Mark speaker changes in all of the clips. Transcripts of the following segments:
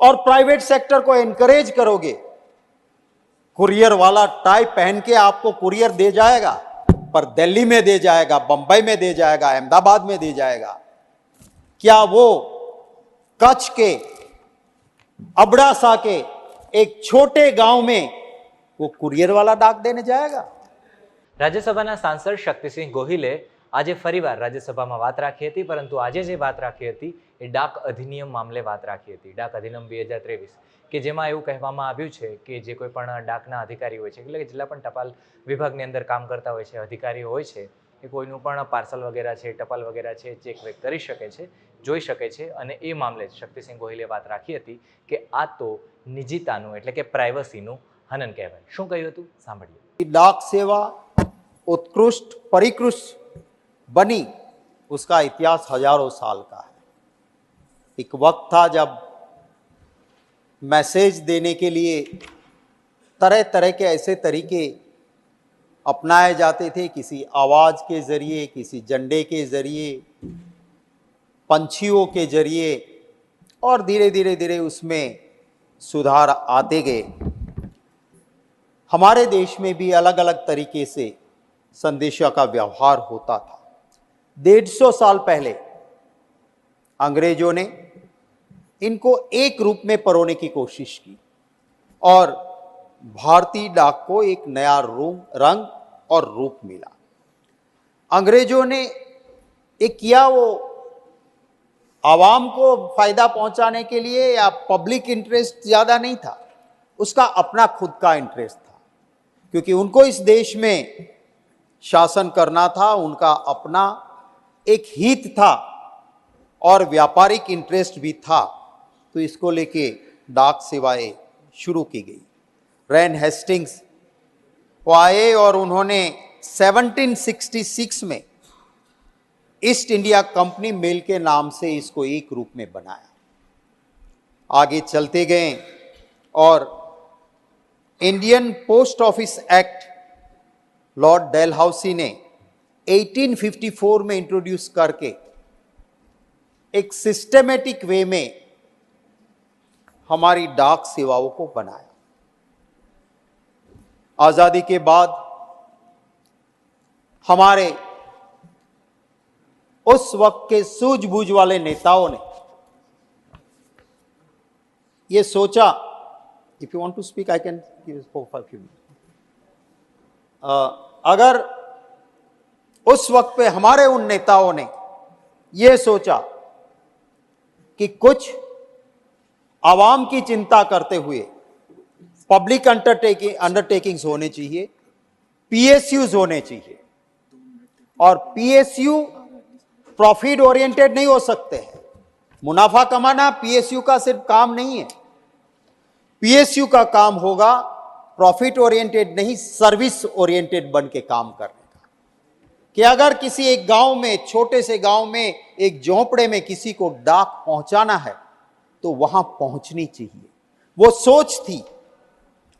Speaker 1: और private sector को encourage करोगे, कुरियर वाला टाई पहन के आपको कुरियर दे जाएगा, पर दिल्ली में दे जाएगा, बंबई में दे जाएगा, अहमदाबाद में दे जाएगा। क्या वो कच्छ के अबड़ासा के एक छोटे गांव में वो कुरियर वाला डाक देने जाएगा?
Speaker 2: રાજ્યસભાના સાંસદ શક્તિસિંહ ગોહિલે આજે ફરીવાર રાજ્યસભામાં વાત રાખી હતી, પરંતુ આજે જે વાત રાખી હતી એ ડાક અધિનિયમ મામલે વાત રાખી હતી. ડાક અધિનિયમ 2023 કે જેમાં એવું કહેવામાં આવ્યું છે કે જે કોઈ પણ ડાકના અધિકારી હોય છે, એટલે કે જેટલા પણ ટપાલ વિભાગની અંદર કામ કરતા હોય છે, અધિકારીઓ હોય છે, એ કોઈનું પણ પાર્સલ વગેરે છે, ટપાલ વગેરે છે, ચેક વેક કરી શકે છે, જોઈ શકે છે. અને એ મામલે શક્તિસિંહ ગોહિલે વાત રાખી હતી કે આ તો નિજીતાનું એટલે કે પ્રાઇવસીનું હનન કહેવાય. શું કહ્યું હતું સાંભળીએ.
Speaker 1: डाक सेवा उत्कृष्ट परिकृष्ट बनी, उसका इतिहास हजारों साल का है. एक वक्त था जब मैसेज देने के लिए तरह तरह के ऐसे तरीके अपनाए जाते थे, किसी आवाज के जरिए, किसी झंडे के जरिए, पंछियों के जरिए, और धीरे धीरे धीरे उसमें सुधार आते गए. हमारे देश में भी अलग अलग तरीके से संदेशा का व्यवहार होता था. 150 साल पहले अंग्रेजों ने इनको एक रूप में परोने की कोशिश की और भारतीय डाक को एक नया रंग और रूप मिला. अंग्रेजों ने एक किया वो आवाम को फायदा पहुंचाने के लिए, या पब्लिक इंटरेस्ट ज्यादा नहीं था, उसका अपना खुद का इंटरेस्ट था, क्योंकि उनको इस देश में शासन करना था. उनका अपना एक हित था और व्यापारिक इंटरेस्ट भी था. तो इसको लेके डाक सेवाएं शुरू की गई. रैन हेस्टिंग्स वो आए और उन्होंने 1766 में ईस्ट इंडिया कंपनी मेल के नाम से इसको एक रूप में बनाया. आगे चलते गए और Indian post office act Lord Dalhousie ने 1854 में इंट्रोड्यूस करके एक सिस्टेमेटिक वे में हमारी डाक सेवाओं को बनाया. आजादी के बाद हमारे उस वक्त के सूझबूझ वाले नेताओं ने ये सोचा, if you want to speak I can give for 5 minutes. अगर उस वक्त पे हमारे उन नेताओं ने ये सोचा कि कुछ आवाम की चिंता करते हुए पब्लिक अंडरटेकिंग्स होने चाहिए, पीएसयूज होने चाहिए, और पीएसयू प्रॉफिट ओरिएंटेड नहीं हो सकते हैं. मुनाफा कमाना पीएसयू का सिर्फ काम नहीं है. पीएसयू का काम होगा प्रॉफिट ओरिएंटेड नहीं, सर्विस ओरिएंटेड बन के काम करने का. कि अगर किसी एक गांव में, छोटे से गांव में, एक झोंपड़े में किसी को डाक पहुंचाना है तो वहां पहुंचनी चाहिए. वो सोच थी,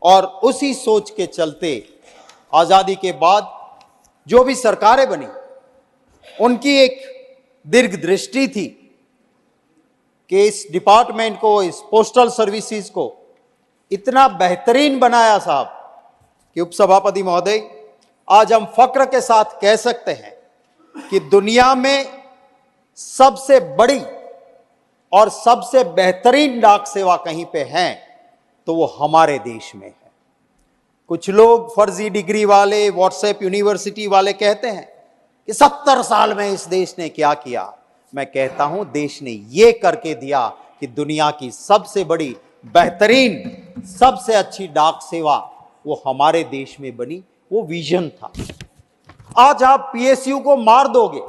Speaker 1: और उसी सोच के चलते आजादी के बाद जो भी सरकारें बनी, उनकी एक दीर्घ दृष्टि थी कि इस डिपार्टमेंट को, इस पोस्टल सर्विसेज को इतना बेहतरीन बनाया साहब कि उपसभापति महोदय, आज हम फक्र के साथ कह सकते हैं कि दुनिया में सबसे बड़ी और सबसे बेहतरीन डाक सेवा कहीं पे है तो वो हमारे देश में है. कुछ लोग फर्जी डिग्री वाले, व्हाट्सएप यूनिवर्सिटी वाले कहते हैं कि 70 साल में इस देश ने क्या किया. मैं कहता हूं देश ने ये करके दिया कि दुनिया की सबसे बड़ी, बेहतरीन, सबसे अच्छी डाक सेवा वो हमारे देश में बनी. वो विजन था. आज आप पीएसयू को मार दोगे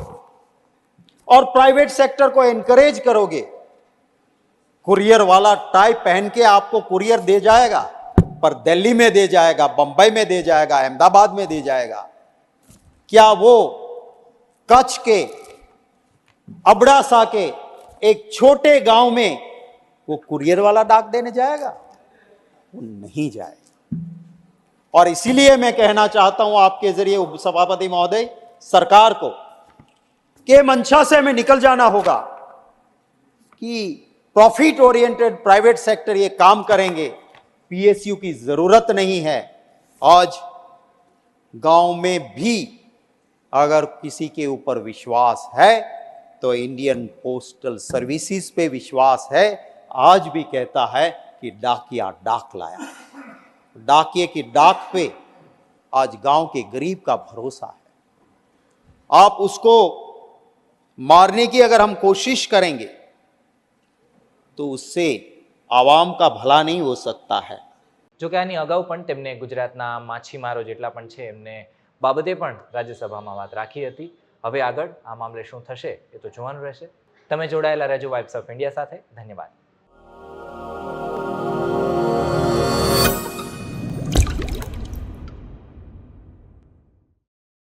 Speaker 1: और प्राइवेट सेक्टर को एनकरेज करोगे, कुरियर वाला टाई पहन के आपको कुरियर दे जाएगा, पर दिल्ली में दे जाएगा, बंबई में दे जाएगा, अहमदाबाद में दे जाएगा. क्या वो कच्छ के अबड़ासा के एक छोटे गांव में वो कुरियर वाला डाक देने जाएगा? वो नहीं जाएगा. और इसीलिए मैं कहना चाहता हूं आपके जरिए उपसभापति महोदय, सरकार को, कि मंशा से हमें निकल जाना होगा कि प्रॉफिट ओरिएंटेड प्राइवेट सेक्टर ये काम करेंगे, पीएसयू की जरूरत नहीं है। आज गांव में भी अगर किसी के ऊपर विश्वास है तो इंडियन पोस्टल सर्विसेज पे विश्वास है। आज भी कहता है कि डाकिया डाक लाया। डाकिए की डाक पे आज गांव के गरीब का भरोसा है। आप उसको मारने की अगर हम कोशिश करेंगे तो उससे आवाम का भला नहीं हो सकता है।
Speaker 2: જો કે આની અગાઉ પણ તેમને ગુજરાતના માછીમારો જેટલા પણ છે એમને બાબતે પણ રાજ્યસભામાં વાત રાખી હતી. હવે આગળ આ મામલે શું થશે એ તો જોવાનું રહેશે. તમે જોડાયેલા રહેજો વાઇબ્સ ઓફ ઇન્ડિયા સાથે. ધન્યવાદ.